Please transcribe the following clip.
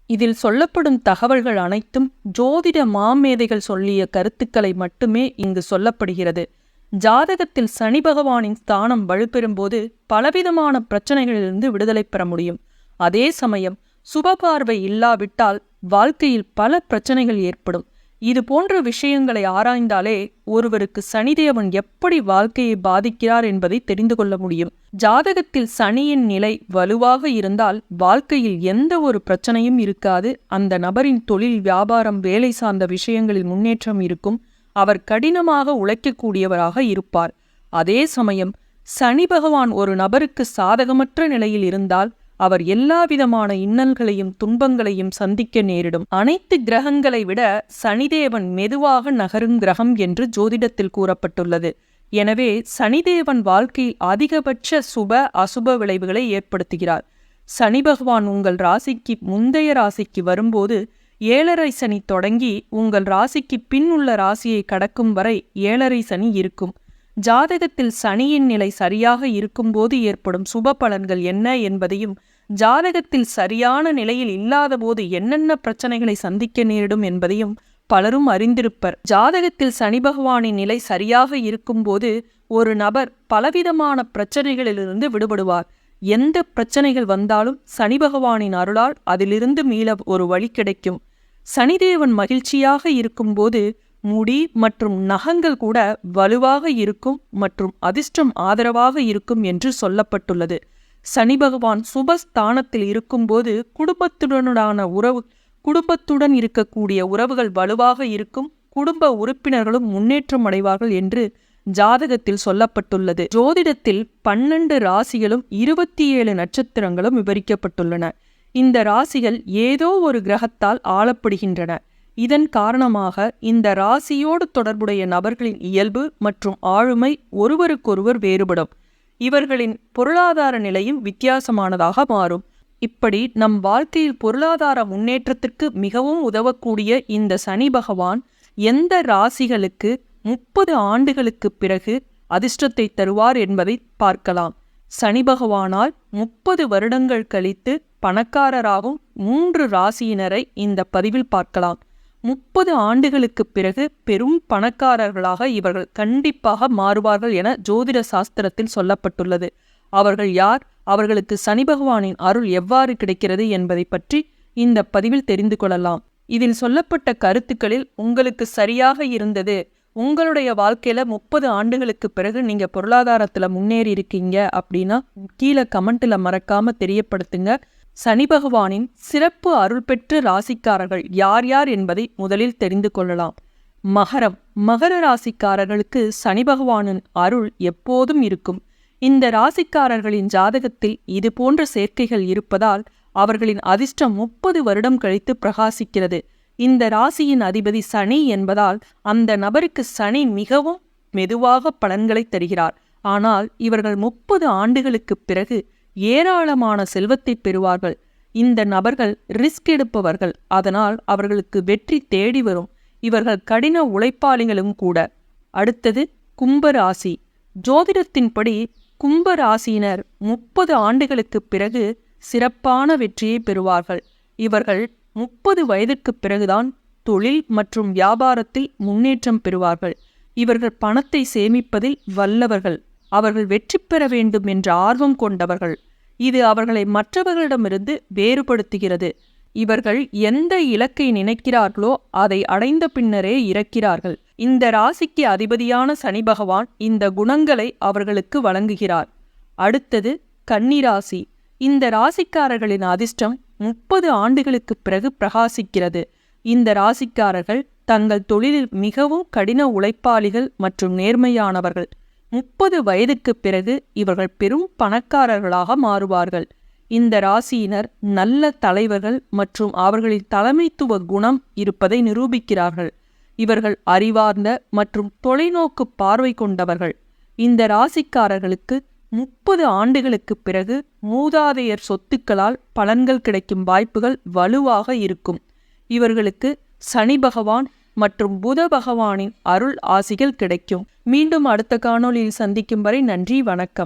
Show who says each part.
Speaker 1: இதில் சொல்லப்படும் தகவல்கள் அனைத்தும் ஜோதிட மாமேதைகள் சொல்லிய கருத்துக்களை மட்டுமே இங்கு சொல்லப்படுகிறது. ஜாதகத்தில் சனி பகவானின் ஸ்தானம் வலுப்பெறும்போது பலவிதமான பிரச்சனைகளிலிருந்து விடுதலை பெற முடியும். அதே சமயம் சுபபார்வை இல்லாவிட்டால் வாழ்க்கையில் பல பிரச்சனைகள் ஏற்படும். இது போன்ற விஷயங்களை ஆராய்ந்தாலே ஒருவருக்கு சனிதேவன் எப்படி வாழ்க்கையை பாதிக்கிறார் என்பதை தெரிந்து கொள்ள முடியும். ஜாதகத்தில் சனியின் நிலை வலுவாக இருந்தால் வாழ்க்கையில் எந்த ஒரு பிரச்சனையும் இருக்காது. அந்த நபரின் தொழில், வியாபாரம், வேலை சார்ந்த விஷயங்களில் முன்னேற்றம் இருக்கும். அவர் கடினமாக உழைக்கக்கூடியவராக இருப்பார். அதே சமயம் சனி பகவான் ஒரு நபருக்கு சாதகமற்ற நிலையில் இருந்தால் அவர் எல்லாவிதமான இன்னல்களையும் துன்பங்களையும் சந்திக்க நேரிடும். அனைத்து கிரகங்களை விட சனிதேவன் மெதுவாக நகரும் கிரகம் என்று ஜோதிடத்தில் கூறப்பட்டுள்ளது. எனவே சனிதேவன் வாழ்க்கையில் அதிகபட்ச சுப அசுப விளைவுகளை ஏற்படுத்துகிறார். சனி பகவான் உங்கள் ராசிக்கு முந்தைய ராசிக்கு வரும்போது 7.5 சனி தொடங்கி உங்கள் ராசிக்கு பின் உள்ள ராசியை கடக்கும் வரை 7.5 சனி இருக்கும். ஜாதகத்தில் சனியின் நிலை சரியாக இருக்கும்போது ஏற்படும் சுப பலன்கள் என்ன என்பதையும், ஜாதகத்தில் சரியான நிலையில் இல்லாத போது என்னென்ன பிரச்சனைகளை சந்திக்க நேரிடும் என்பதையும் பலரும் அறிந்திருப்பர். ஜாதகத்தில் சனி பகவானின் நிலை சரியாக இருக்கும்போது ஒரு நபர் பலவிதமான பிரச்சனைகளிலிருந்து விடுபடுவார். எந்த பிரச்சனைகள் வந்தாலும் சனி பகவானின் அருளால் அதிலிருந்து மீள ஒரு வழி கிடைக்கும். சனிதேவன் மகிழ்ச்சியாக இருக்கும்போது முடி மற்றும் நகங்கள் கூட வலுவாக இருக்கும் மற்றும் அதிர்ஷ்டம் ஆதரவாக இருக்கும் என்று சொல்லப்பட்டுள்ளது. சனி பகவான் சுபஸ்தானத்தில் இருக்கும்போது குடும்பத்துடன் இருக்கக்கூடிய உறவுகள் வலுவாக இருக்கும். குடும்ப உறுப்பினர்களும் முன்னேற்றம் அடைவார்கள் என்று ஜாதகத்தில் சொல்லப்பட்டுள்ளது. ஜோதிடத்தில் 12 ராசிகளும் 27 நட்சத்திரங்களும் விவரிக்கப்பட்டுள்ளன. இந்த ராசிகள் ஏதோ ஒரு கிரகத்தால் ஆளப்படுகின்றன. இதன் காரணமாக இந்த ராசியோடு தொடர்புடைய நபர்களின் இயல்பு மற்றும் ஆளுமை ஒருவருக்கொருவர் வேறுபடும். இவர்களின் பொருளாதார நிலையும் வித்தியாசமானதாக மாறும். இப்படி நம் வாழ்க்கையில் பொருளாதார முன்னேற்றத்திற்கு மிகவும் உதவக்கூடிய இந்த சனி பகவான் எந்த ராசிகளுக்கு 30 ஆண்டுகளுக்கு பிறகு அதிர்ஷ்டத்தை தருவார் என்பதை பார்க்கலாம். சனி பகவானால் 30 வருடங்கள் கழித்து பணக்காரராகும் 3 ராசியினரை இந்த பதிவில் பார்க்கலாம். 30 ஆண்டுகளுக்கு பிறகு பெரும் பணக்காரர்களாக இவர்கள் கண்டிப்பாக மாறுவார்கள் என ஜோதிட சாஸ்திரத்தில் சொல்லப்பட்டுள்ளது. அவர்கள் யார்? அவர்களுக்கு சனி பகவானின் அருள் எவ்வாறு கிடைக்கிறது என்பதை பற்றி இந்த பதிவில் தெரிந்து கொள்ளலாம். இதில் சொல்லப்பட்ட கருத்துக்களில் உங்களுக்கு சரியாக இருந்தது, உங்களுடைய வாழ்க்கையில 30 ஆண்டுகளுக்கு பிறகு நீங்க பொருளாதாரத்துல முன்னேறி இருக்கீங்க அப்படின்னா கீழே கமெண்ட்ல மறக்காம தெரியப்படுத்துங்க. சனி பகவானின் சிறப்பு அருள் பெற்ற ராசிக்காரர்கள் யார் யார் என்பதை முதலில் தெரிந்து கொள்ளலாம். மகர ராசிக்காரர்களுக்கு சனி பகவானின் அருள் எப்போதும் இருக்கும். இந்த ராசிக்காரர்களின் ஜாதகத்தில் இது போன்ற சேர்க்கைகள் இருப்பதால் அவர்களின் அதிர்ஷ்டம் 30 வருடம் கழித்து பிரகாசிக்கிறது. இந்த ராசியின் அதிபதி சனி என்பதால் அந்த நபருக்கு சனி மிகவும் மெதுவாக பலன்களை தருகிறார். ஆனால் இவர்கள் 30 ஆண்டுகளுக்கு பிறகு ஏராளமான செல்வத்தை பெறுவார்கள். இந்த நபர்கள் ரிஸ்க் எடுப்பவர்கள், அதனால் அவர்களுக்கு வெற்றி தேடி வரும். இவர்கள் கடின உழைப்பாளிகளும் கூட. அடுத்தது கும்பராசி. ஜோதிடத்தின்படி கும்பராசியினர் 30 ஆண்டுகளுக்கு பிறகு சிறப்பான வெற்றியை பெறுவார்கள். இவர்கள் 30 வயதிற்கு பிறகுதான் தொழில் மற்றும் வியாபாரத்தில் முன்னேற்றம் பெறுவார்கள். இவர்கள் பணத்தை சேமிப்பதில் வல்லவர்கள். அவர்கள் வெற்றி பெற வேண்டும் என்ற ஆர்வம் கொண்டவர்கள். இது அவர்களை மற்றவர்களிடமிருந்து வேறுபடுத்துகிறது. இவர்கள் எந்த இலக்கை நினைக்கிறார்களோ அதை அடைந்த பின்னரே இறக்கிறார்கள். இந்த ராசிக்கு அதிபதியான சனி பகவான் இந்த குணங்களை அவர்களுக்கு வழங்குகிறார். அடுத்தது கன்னிராசி. இந்த ராசிக்காரர்களின் அதிர்ஷ்டம் 30 ஆண்டுகளுக்கு பிறகு பிரகாசிக்கிறது. இந்த ராசிக்காரர்கள் தங்கள் தொழிலில் மிகவும் கடின உழைப்பாளிகள் மற்றும் நேர்மையானவர்கள். 30 வயதுக்கு பிறகு இவர்கள் பெரும் பணக்காரர்களாக மாறுவார்கள். இந்த ராசியினர் நல்ல தலைவர்கள் மற்றும் அவர்களின் தலைமைத்துவ குணம் இருப்பதை நிரூபிக்கிறார்கள். இவர்கள் அறிவார்ந்த மற்றும் தொலைநோக்கு பார்வை கொண்டவர்கள். இந்த ராசிக்காரர்களுக்கு 30 ஆண்டுகளுக்கு பிறகு மூதாதையர் சொத்துக்களால் பலன்கள் கிடைக்கும் வாய்ப்புகள் வலுவாக இருக்கும். இவர்களுக்கு சனி பகவான் மற்றும் புத பகவானின் அருள் ஆசிகள் கிடைக்கும். மீண்டும் அடுத்த காணொளியில் சந்திக்கும் வரை நன்றி, வணக்கம்.